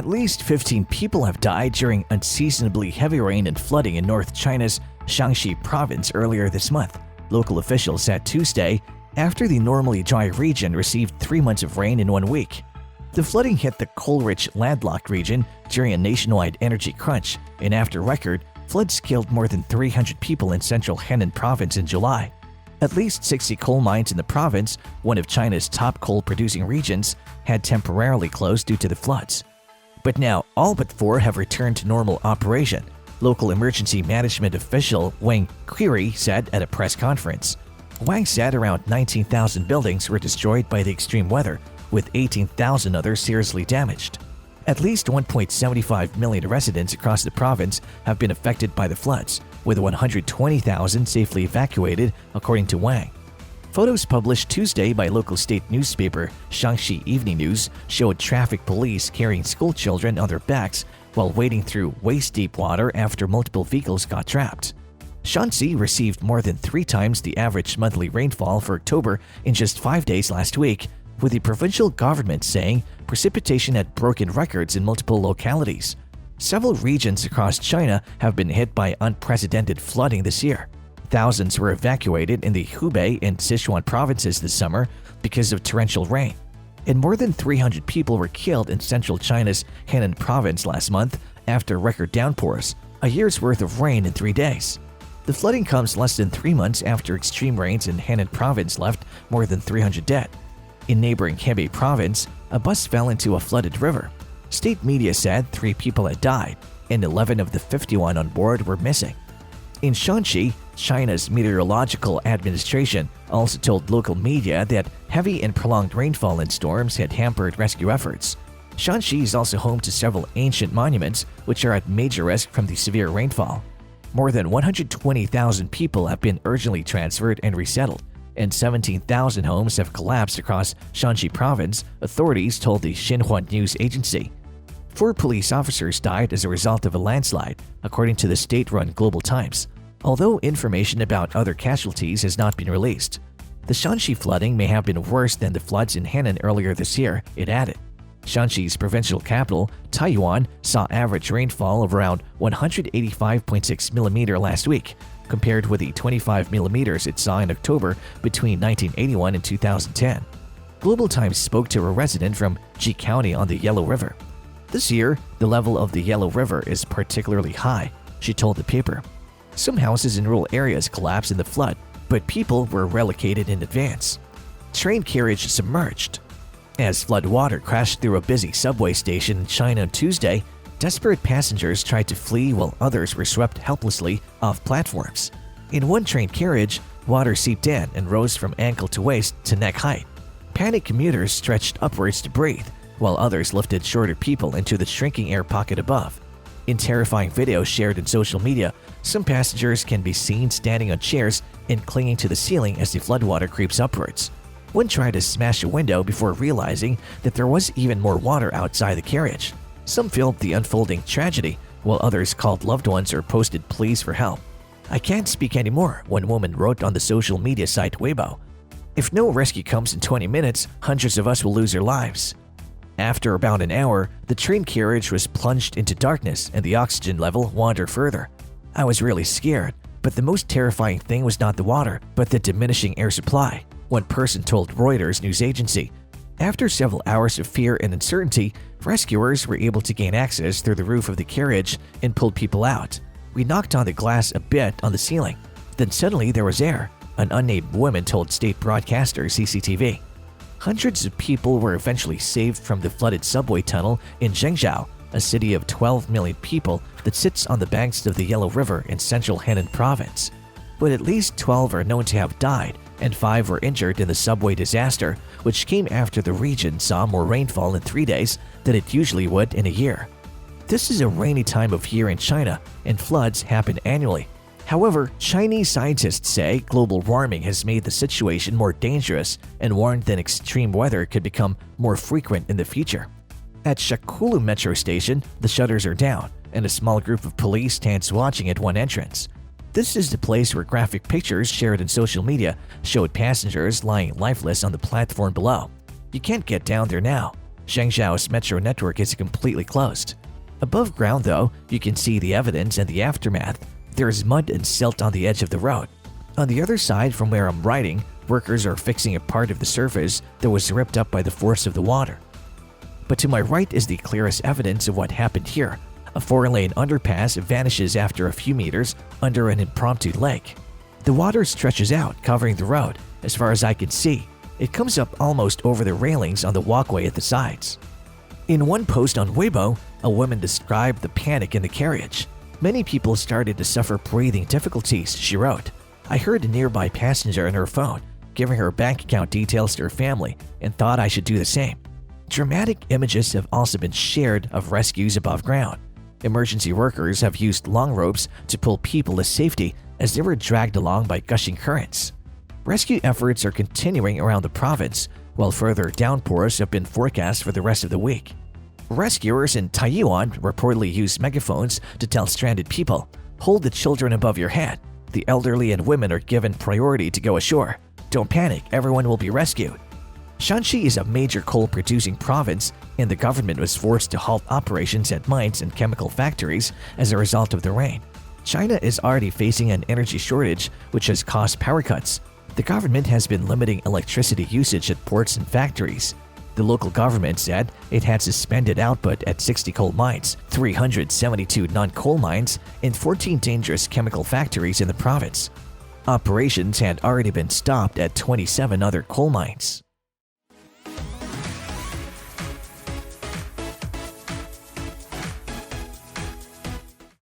At least 15 people have died during unseasonably heavy rain and flooding in North China's Shaanxi province earlier this month, local officials said Tuesday, after the normally dry region received 3 months of rain in 1 week. The flooding hit the coal-rich landlocked region during a nationwide energy crunch, and after record, floods killed more than 300 people in central Henan province in July. At least 60 coal mines in the province, one of China's top coal-producing regions, had temporarily closed due to the floods. But now, all but 4 have returned to normal operation, local emergency management official Wang Quiri said at a press conference. Wang said around 19,000 buildings were destroyed by the extreme weather, with 18,000 others seriously damaged. At least 1.75 million residents across the province have been affected by the floods, with 120,000 safely evacuated, according to Wang. Photos published Tuesday by local state newspaper Shaanxi Evening News showed traffic police carrying school children on their backs while wading through waist-deep water after multiple vehicles got trapped. Shaanxi received more than 3 times the average monthly rainfall for October in just 5 days last week, with the provincial government saying precipitation had broken records in multiple localities. Several regions across China have been hit by unprecedented flooding this year. Thousands were evacuated in the Hubei and Sichuan provinces this summer because of torrential rain. And more than 300 people were killed in central China's Henan province last month after record downpours, a year's worth of rain in 3 days. The flooding comes less than 3 months after extreme rains in Henan province left more than 300 dead. In neighboring Hebei province, a bus fell into a flooded river. State media said 3 people had died, and 11 of the 51 on board were missing. In Shaanxi, China's Meteorological Administration also told local media that heavy and prolonged rainfall and storms had hampered rescue efforts. Shaanxi is also home to several ancient monuments which are at major risk from the severe rainfall. More than 120,000 people have been urgently transferred and resettled, and 17,000 homes have collapsed across Shaanxi province, authorities told the Xinjiang news agency. 4 police officers died as a result of a landslide, according to the state-run Global Times, although information about other casualties has not been released. The Shaanxi flooding may have been worse than the floods in Henan earlier this year, it added. Shaanxi's provincial capital, Taiyuan, saw average rainfall of around 185.6 mm last week, compared with the 25 mm it saw in October between 1981 and 2010. Global Times spoke to a resident from Ji County on the Yellow River. This year, the level of the Yellow River is particularly high, she told the paper. Some houses in rural areas collapsed in the flood, but people were relocated in advance. Train carriage submerged. As flood water crashed through a busy subway station in China on Tuesday, desperate passengers tried to flee while others were swept helplessly off platforms. In one train carriage, water seeped in and rose from ankle to waist to neck height. Panicked commuters stretched upwards to breathe, while others lifted shorter people into the shrinking air pocket above. In terrifying videos shared in social media, some passengers can be seen standing on chairs and clinging to the ceiling as the floodwater creeps upwards. One tried to smash a window before realizing that there was even more water outside the carriage. Some filmed the unfolding tragedy, while others called loved ones or posted pleas for help. "I can't speak anymore," one woman wrote on the social media site Weibo. "If no rescue comes in 20 minutes, hundreds of us will lose their lives." After about an hour, the train carriage was plunged into darkness and the oxygen level wandered further. "I was really scared, but the most terrifying thing was not the water, but the diminishing air supply," one person told Reuters news agency. After several hours of fear and uncertainty, rescuers were able to gain access through the roof of the carriage and pulled people out. "We knocked on the glass a bit on the ceiling. Then suddenly there was air," an unnamed woman told state broadcaster CCTV. Hundreds of people were eventually saved from the flooded subway tunnel in Xinjiang, a city of 12 million people that sits on the banks of the Yellow River in central Henan province. But at least 12 are known to have died, and 5 were injured in the subway disaster, which came after the region saw more rainfall in 3 days than it usually would in a year. This is a rainy time of year in China, and floods happen annually. However, Chinese scientists say global warming has made the situation more dangerous and warned that extreme weather could become more frequent in the future. At Shakulu metro station, the shutters are down, and a small group of police stands watching at one entrance. This is the place where graphic pictures shared in social media showed passengers lying lifeless on the platform below. "You can't get down there now," Zhengzhou's metro network is completely closed. Above ground, though, you can see the evidence and the aftermath. There is mud and silt on the edge of the road. On the other side from where I'm riding, workers are fixing a part of the surface that was ripped up by the force of the water. But to my right is the clearest evidence of what happened here. A 4-lane underpass vanishes after a few meters under an impromptu lake. The water stretches out, covering the road. As far as I can see, it comes up almost over the railings on the walkway at the sides. In one post on Weibo, a woman described the panic in the carriage. Many people started to suffer breathing difficulties, she wrote. I heard a nearby passenger on her phone giving her bank account details to her family and thought I should do the same. Dramatic images have also been shared of rescues above ground. Emergency workers have used long ropes to pull people to safety as they were dragged along by gushing currents. Rescue efforts are continuing around the province, while further downpours have been forecast for the rest of the week. Rescuers in Taiyuan reportedly use megaphones to tell stranded people, "Hold the children above your head. The elderly and women are given priority to go ashore. Don't panic, everyone will be rescued." Shanxi is a major coal-producing province, and the government was forced to halt operations at mines and chemical factories as a result of the rain. China is already facing an energy shortage, which has caused power cuts. The government has been limiting electricity usage at ports and factories. The local government said it had suspended output at 60 coal mines, 372 non-coal mines, and 14 dangerous chemical factories in the province. Operations had already been stopped at 27 other coal mines.